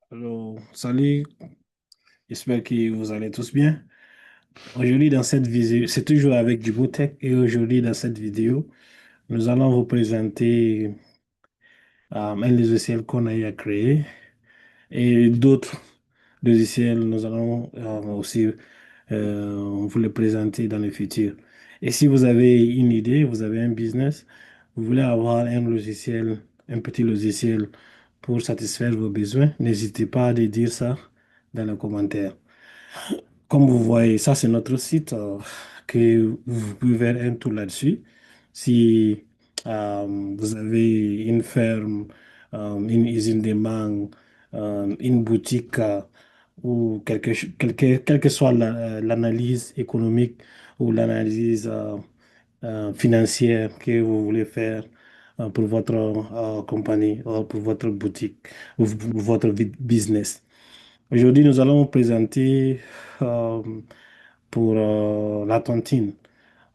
Alors, salut, j'espère que vous allez tous bien. Aujourd'hui, dans cette vidéo, c'est toujours avec du tech et aujourd'hui, dans cette vidéo, nous allons vous présenter un logiciel qu'on a eu à créer et d'autres logiciels, nous allons aussi vous les présenter dans le futur. Et si vous avez une idée, vous avez un business, vous voulez avoir un logiciel, un petit logiciel pour satisfaire vos besoins, n'hésitez pas à dire ça dans les commentaires. Comme vous voyez, ça c'est notre site que vous pouvez faire un tour là-dessus. Si vous avez une ferme, une usine de mangue, une boutique ou quelle que soit l'analyse économique ou l'analyse financière que vous voulez faire pour votre compagnie ou pour votre boutique ou pour votre business. Aujourd'hui, nous allons vous présenter euh, pour la tontine.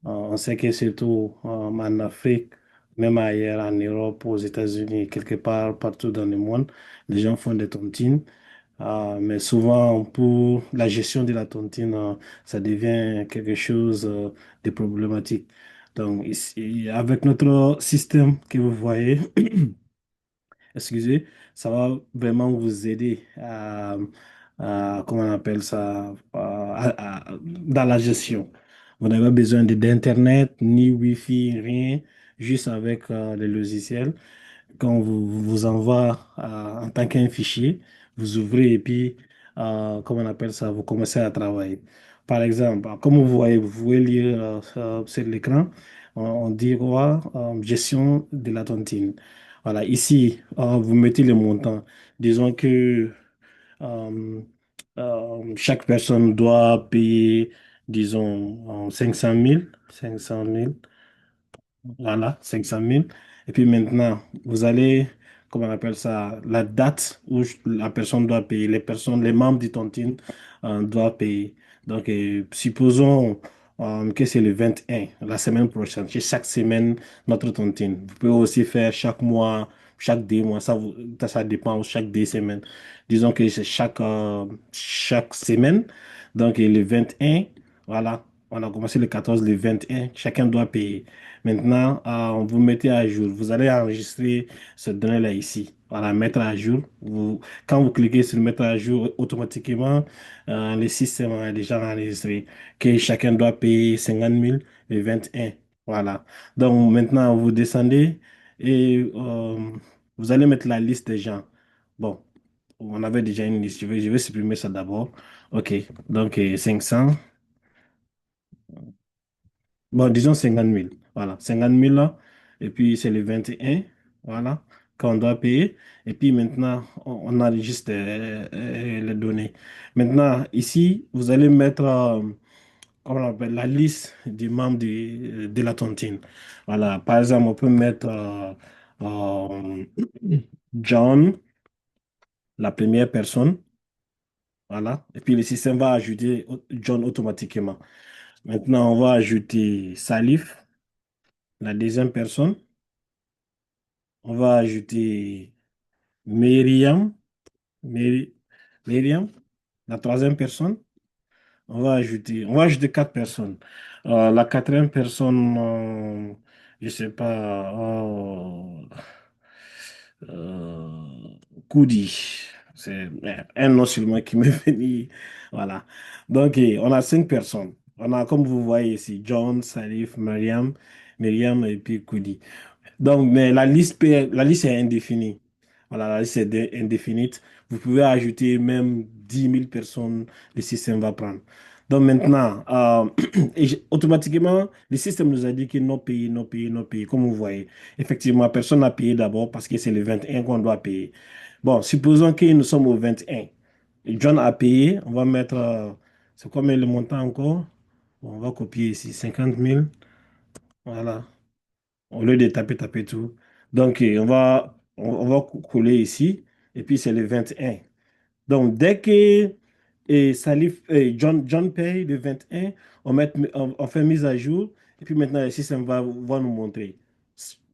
On sait que surtout en Afrique, même ailleurs en Europe, aux États-Unis, quelque part, partout dans le monde, les gens font des tontines. Mais souvent, pour la gestion de la tontine, ça devient quelque chose de problématique. Donc, ici, avec notre système que vous voyez, excusez, ça va vraiment vous aider comment on appelle ça, dans la gestion. Vous n'avez pas besoin d'Internet, ni Wi-Fi, rien, juste avec le logiciel. Quand vous envoie en tant qu'un fichier, vous ouvrez et puis, comment on appelle ça, vous commencez à travailler. Par exemple, comme vous voyez, vous pouvez lire sur l'écran, on dit quoi, gestion de la tontine. Voilà, ici, vous mettez le montant. Disons que euh, chaque personne doit payer, disons, 500 000. Voilà, 500 000. Et puis maintenant, vous allez, comment on appelle ça, la date où la personne doit payer, les membres du tontine doivent payer. Donc, supposons que c'est le 21, la semaine prochaine. C'est chaque semaine notre tontine. Vous pouvez aussi faire chaque mois, chaque 2 mois, ça dépend, chaque 2 semaines. Disons que c'est chaque semaine. Donc, et le 21, voilà, on a commencé le 14, le 21, chacun doit payer. Maintenant, vous mettez à jour. Vous allez enregistrer cette donnée-là ici. Voilà, mettre à jour. Quand vous cliquez sur mettre à jour, automatiquement, le système a déjà enregistré que chacun doit payer 50 000 et 21. Voilà. Donc maintenant, vous descendez et vous allez mettre la liste des gens. Bon, on avait déjà une liste. Je vais supprimer ça d'abord. OK. Donc, 500. Bon, disons 50 000. Voilà, 50 000 là. Et puis, c'est le 21. Voilà, qu'on doit payer. Et puis maintenant, on enregistre les données. Maintenant, ici, vous allez mettre comment on appelle, la liste des membres de la tontine. Voilà, par exemple, on peut mettre euh, John, la première personne. Voilà. Et puis, le système va ajouter John automatiquement. Maintenant, on va ajouter Salif, la deuxième personne. On va ajouter Myriam, Myri- Myriam, la troisième personne. On va ajouter 4 personnes. La quatrième personne, je sais pas, euh, Koudi. C'est un nom seulement qui me venu. Voilà. Donc, on a 5 personnes. On a, comme vous voyez ici, John, Salif, Myriam et puis Koudi. Donc, mais la liste est indéfinie. Voilà, la liste est indéfinie. Vous pouvez ajouter même 10 000 personnes, le système va prendre. Donc maintenant, automatiquement, le système nous a dit que non payé, non payé, non payé, comme vous voyez. Effectivement, personne n'a payé d'abord parce que c'est le 21 qu'on doit payer. Bon, supposons que nous sommes au 21. Et John a payé, on va mettre, c'est combien le montant encore? Bon, on va copier ici, 50 000. Voilà, au lieu de taper tout. Donc, on va coller ici, et puis c'est le 21. Donc, dès que John paye le 21, on fait mise à jour, et puis maintenant, le système va nous montrer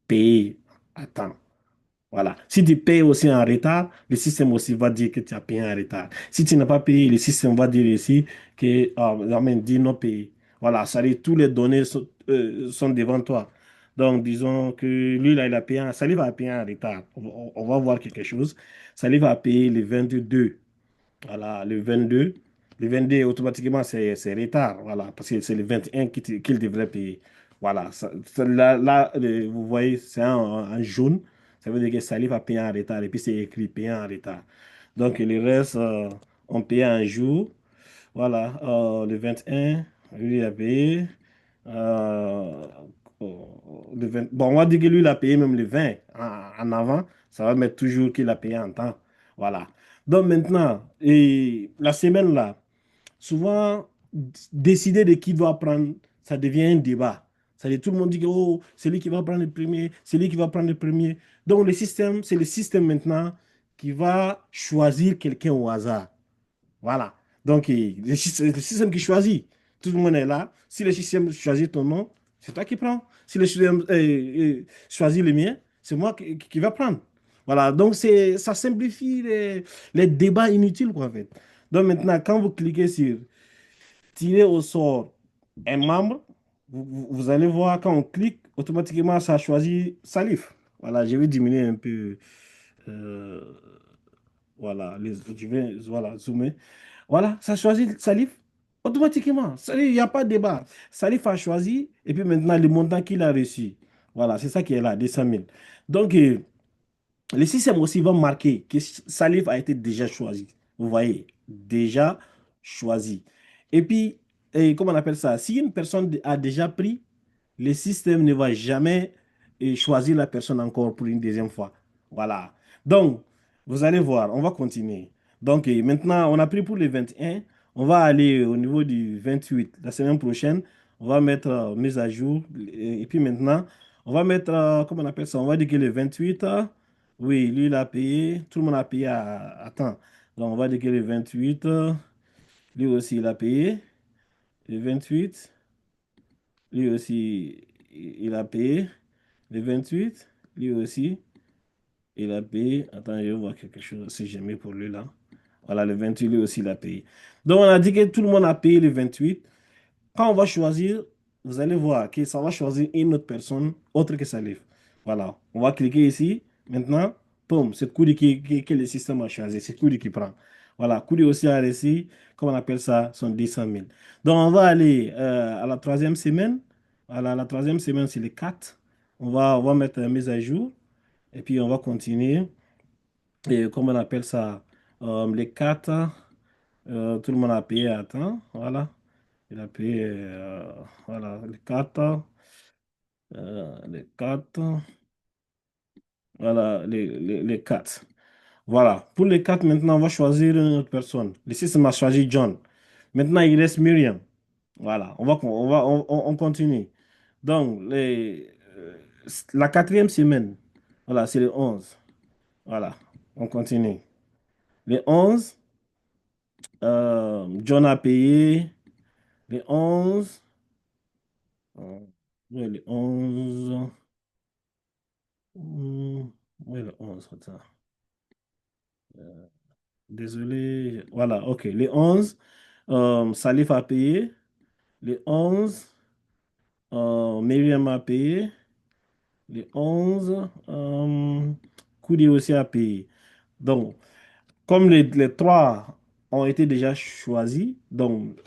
payer à temps. Voilà. Si tu payes aussi en retard, le système aussi va dire que tu as payé en retard. Si tu n'as pas payé, le système va dire aussi que, dit non payé. Voilà, ça veut dire tous les données sont devant toi. Donc, disons que lui, là, il a payé, Salif va payer en retard. On va voir quelque chose. Salif va payer le 22. Voilà, le 22. Le 22, automatiquement, c'est retard. Voilà, parce que c'est le 21 qu'il devrait payer. Voilà, là, vous voyez, c'est en jaune. Ça veut dire que Salif a payé en retard. Et puis, c'est écrit payé en retard. Donc, le reste, on paye en jour. Voilà, le 21, lui, il a payé. Euh, bon, on va dire que lui, il a payé même le 20 en avant. Ça va mettre toujours qu'il a payé en temps. Voilà. Donc maintenant, et la semaine là, souvent, décider de qui doit prendre, ça devient un débat. C'est-à-dire, tout le monde dit que oh, c'est lui qui va prendre le premier, c'est lui qui va prendre le premier. Donc le système, c'est le système maintenant qui va choisir quelqu'un au hasard. Voilà. Donc, le système qui choisit. Tout le monde est là. Si le système choisit ton nom, c'est toi qui prends. Si le système choisit le mien, c'est moi qui va prendre. Voilà. Donc, ça simplifie les débats inutiles, quoi, en fait. Donc, maintenant, quand vous cliquez sur tirer au sort un membre, vous allez voir, quand on clique, automatiquement, ça choisit Salif. Voilà. Je vais diminuer un peu. euh, voilà. Je vais voilà, zoomer. Voilà, ça choisit Salif automatiquement. Il n'y a pas de débat. Salif a choisi et puis maintenant le montant qu'il a reçu. Voilà, c'est ça qui est là, 200 000. Donc, le système aussi va marquer que Salif a été déjà choisi. Vous voyez, déjà choisi. Et puis, comment on appelle ça? Si une personne a déjà pris, le système ne va jamais choisir la personne encore pour une deuxième fois. Voilà. Donc, vous allez voir, on va continuer. Donc, maintenant, on a pris pour le 21. On va aller au niveau du 28. La semaine prochaine, on va mettre mise à jour. Et puis maintenant, on va mettre, comment on appelle ça? On va dire que le 28. Oui, lui, il a payé. Tout le monde a payé à temps. Donc, on va dire que le 28, lui aussi, il a payé. Le 28, lui aussi, il a payé. Le 28, lui aussi, il a payé. Attends, je vais voir quelque chose si j'ai mis pour lui là. Voilà, le 28, lui aussi, il a payé. Donc, on a dit que tout le monde a payé le 28. Quand on va choisir, vous allez voir que ça va choisir une autre personne autre que Salif. Voilà. On va cliquer ici. Maintenant, boum, c'est Koudi que le système a choisi. C'est Koudi qui prend. Voilà. Koudi aussi a reçu, comment on appelle ça, son 200 000. Donc, on va aller à la troisième semaine. Voilà, la troisième semaine, c'est le 4. On va mettre la mise à jour. Et puis, on va continuer. Et comment on appelle ça, les 4, tout le monde a payé à temps. Voilà. Il a payé, voilà, les quatre, voilà, les quatre. Voilà, pour les quatre, maintenant, on va choisir une autre personne. Le système a choisi John. Maintenant, il reste Myriam. Voilà, on continue. Donc, la quatrième semaine, voilà, c'est le 11. Voilà, on continue. Le 11, John a payé. Le 11, oui, le 11. Oui, le 11, attends. Désolé. Voilà, ok. Les 11, Salif a payé. Les 11, Myriam a payé. Les 11, Koudi aussi a payé. Donc, comme les trois ont été déjà choisis, donc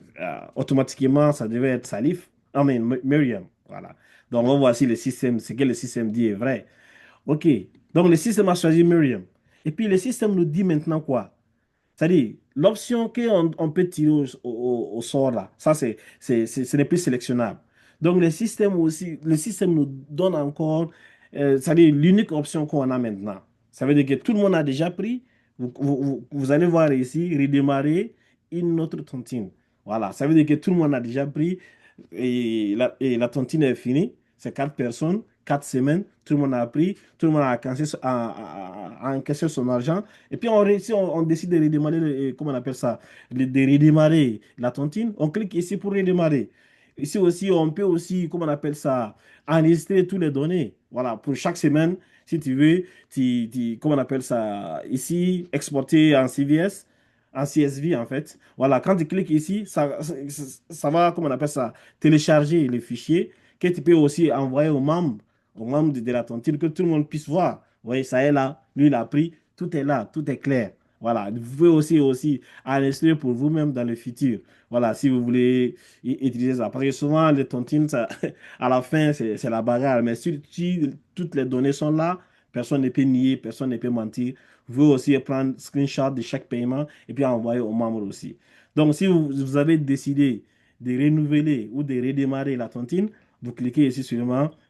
automatiquement, ça devait être Salif. Ah, mais Myriam. Voilà. Donc, on voit si le système, ce que le système dit est vrai. Ok. Donc, le système a choisi Myriam. Et puis, le système nous dit maintenant quoi? C'est-à-dire, l'option qu'on peut tirer au sort là, ça, ce n'est plus sélectionnable. Donc, le système nous donne encore, c'est-à-dire l'unique option qu'on a maintenant. Ça veut dire que tout le monde a déjà pris. Vous allez voir ici, redémarrer une autre tontine. Voilà, ça veut dire que tout le monde a déjà pris et la tontine est finie. C'est quatre personnes, 4 semaines, tout le monde a pris, tout le monde a encaissé son argent. Et puis, on décide de redémarrer, comment on appelle ça, de redémarrer la tontine. On clique ici pour redémarrer. Ici aussi, on peut aussi, comment on appelle ça, enregistrer toutes les données. Voilà, pour chaque semaine, Si tu veux, comment on appelle ça ici, exporter en CVS, en CSV en fait. Voilà, quand tu cliques ici, ça va, comment on appelle ça, télécharger les fichiers que tu peux aussi envoyer aux membres de la tontine, que tout le monde puisse voir. Vous voyez, ça est là, lui il a pris, tout est là, tout est clair. Voilà, vous pouvez aussi enregistrer pour vous-même dans le futur. Voilà, si vous voulez utiliser ça. Parce que souvent, les tontines, ça, à la fin, c'est la bagarre. Mais si toutes les données sont là, personne ne peut nier, personne ne peut mentir. Vous pouvez aussi prendre screenshot de chaque paiement et puis envoyer aux membres aussi. Donc, si vous avez décidé de renouveler ou de redémarrer la tontine, vous cliquez ici sur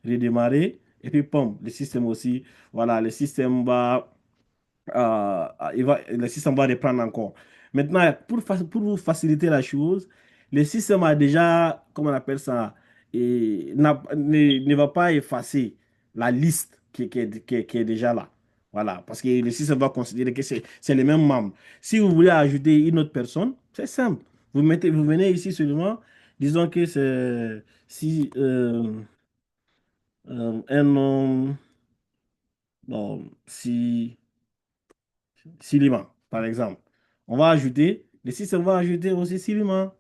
redémarrer et puis, pom, le système aussi, voilà, le système va le système va reprendre encore. Maintenant, pour vous faciliter la chose, le système a déjà, comment on appelle ça, ne va pas effacer la liste qui est déjà là. Voilà, parce que le système va considérer que c'est les mêmes membres. Si vous voulez ajouter une autre personne, c'est simple. Vous venez ici seulement, disons que c'est si un nom, bon, si Silima, par exemple. On va ajouter, le système va ajouter aussi Silima.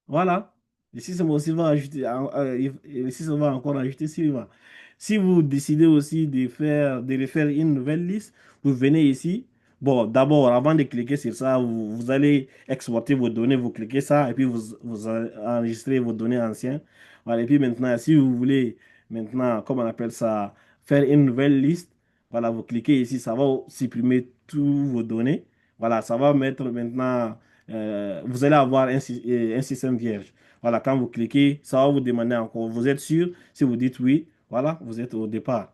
Voilà. Le système aussi va ajouter, le système va encore ajouter Silima. Si vous décidez aussi de refaire une nouvelle liste, vous venez ici. Bon, d'abord, avant de cliquer sur ça, vous allez exporter vos données, vous cliquez ça, et puis vous enregistrez vos données anciennes. Voilà. Et puis maintenant, si vous voulez, maintenant, comment on appelle ça, faire une nouvelle liste, voilà, vous cliquez ici, ça va supprimer toutes vos données. Voilà, ça va mettre maintenant, vous allez avoir un système vierge. Voilà, quand vous cliquez, ça va vous demander encore, vous êtes sûr? Si vous dites oui, voilà, vous êtes au départ.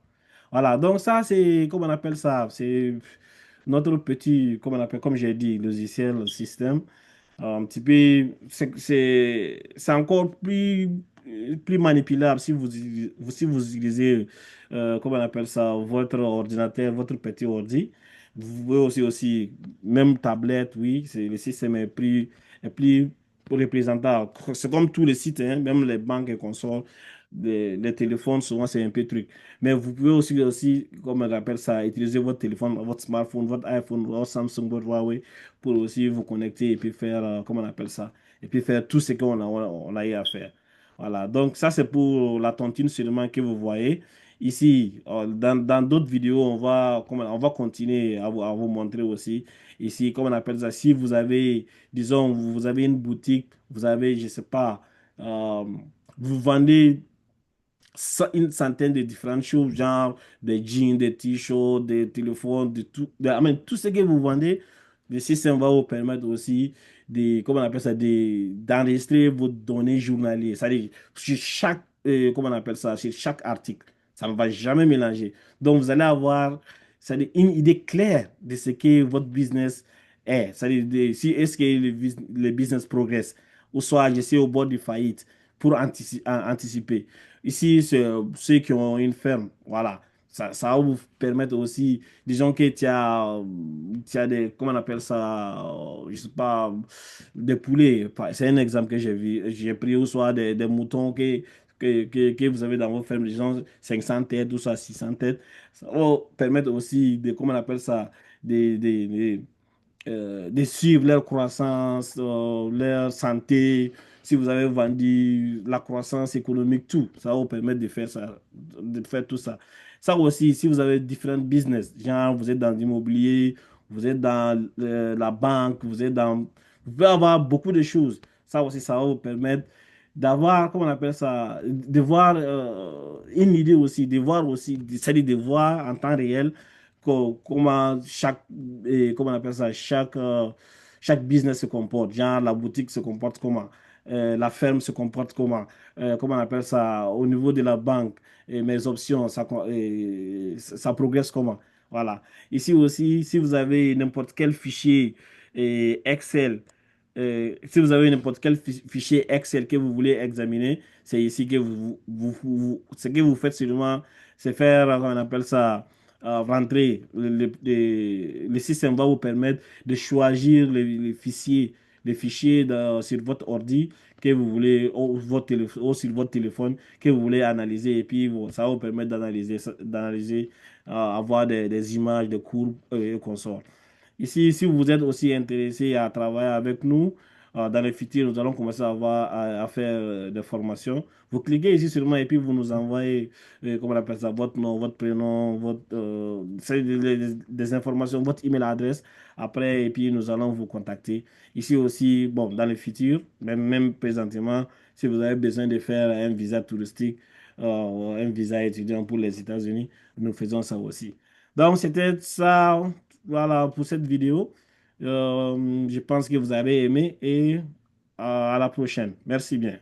Voilà, donc ça, c'est, comment on appelle ça? C'est notre petit, comment on appelle, comme j'ai dit, logiciel, système. Un petit peu, c'est encore plus manipulable si vous utilisez, comment on appelle ça, votre ordinateur, votre petit ordi. Vous pouvez aussi, même tablette, oui, le système est plus représentant. C'est comme tous les sites, hein, même les banques et consorts, les téléphones, souvent c'est un peu truc. Mais vous pouvez aussi, comme on appelle ça, utiliser votre téléphone, votre smartphone, votre iPhone, votre Samsung, votre Huawei pour aussi vous connecter et puis faire, comment on appelle ça, et puis faire tout ce on a eu à faire. Voilà, donc ça c'est pour la tontine seulement que vous voyez. Ici, dans d'autres vidéos, on va continuer à vous montrer aussi. Ici, comment on appelle ça, si vous avez, disons, vous avez une boutique, vous avez, je sais pas, euh, vous vendez une centaine de différentes choses, genre des jeans, des t-shirts, des téléphones, tout ce que vous vendez, le système va vous permettre aussi comment on appelle ça, d'enregistrer vos données journalières. C'est-à-dire, sur chaque, comment on appelle ça, sur chaque article, ça ne va jamais mélanger. Donc, vous allez avoir, c'est-à-dire, une idée claire de ce que votre business est. C'est-à-dire, si est-ce que le business progresse, ou soit je suis au bord de faillite pour anticiper. Ici, c'est ceux qui ont une ferme, voilà. Ça va vous permettre aussi, disons que tu as des, comment on appelle ça, je sais pas, des poulets. C'est un exemple que j'ai vu. J'ai pris ou soit des moutons que vous avez dans vos fermes, disons 500 têtes ou soit 600 têtes. Ça va permettre aussi de, comment on appelle ça, de suivre leur croissance, leur santé, si vous avez vendu la croissance économique, tout. Ça va vous permettre de faire ça, de faire tout ça. Ça aussi, si vous avez différents business, genre vous êtes dans l'immobilier, vous êtes dans la banque, vous pouvez avoir beaucoup de choses. Ça aussi, ça va vous permettre d'avoir, comment on appelle ça, de voir une idée aussi, de voir aussi, c'est-à-dire de voir en temps réel comment comment on appelle ça, chaque business se comporte. Genre, la boutique se comporte comment, la ferme se comporte comment on appelle ça, au niveau de la banque, et mes options, ça progresse comment. Voilà. Ici aussi, si vous avez n'importe quel fichier Excel, si vous avez n'importe quel fichier Excel que vous voulez examiner, c'est ici que ce que vous faites seulement, c'est faire, on appelle ça, rentrer. Le système va vous permettre de choisir les fichiers sur votre ordi que vous voulez, ou sur votre téléphone que vous voulez analyser. Et puis, ça va vous permettre d'analyser, avoir des images, des cours et consorts. Ici, si vous êtes aussi intéressé à travailler avec nous, dans le futur, nous allons commencer à faire des formations. Vous cliquez ici seulement et puis vous nous envoyez, comment on appelle ça, votre nom, votre prénom, c'est des informations, votre email adresse. Après, et puis nous allons vous contacter. Ici aussi, bon, dans le futur, même présentement, si vous avez besoin de faire un visa touristique, un visa étudiant pour les États-Unis, nous faisons ça aussi. Donc, c'était ça. Voilà pour cette vidéo. Je pense que vous avez aimé et à la prochaine. Merci bien.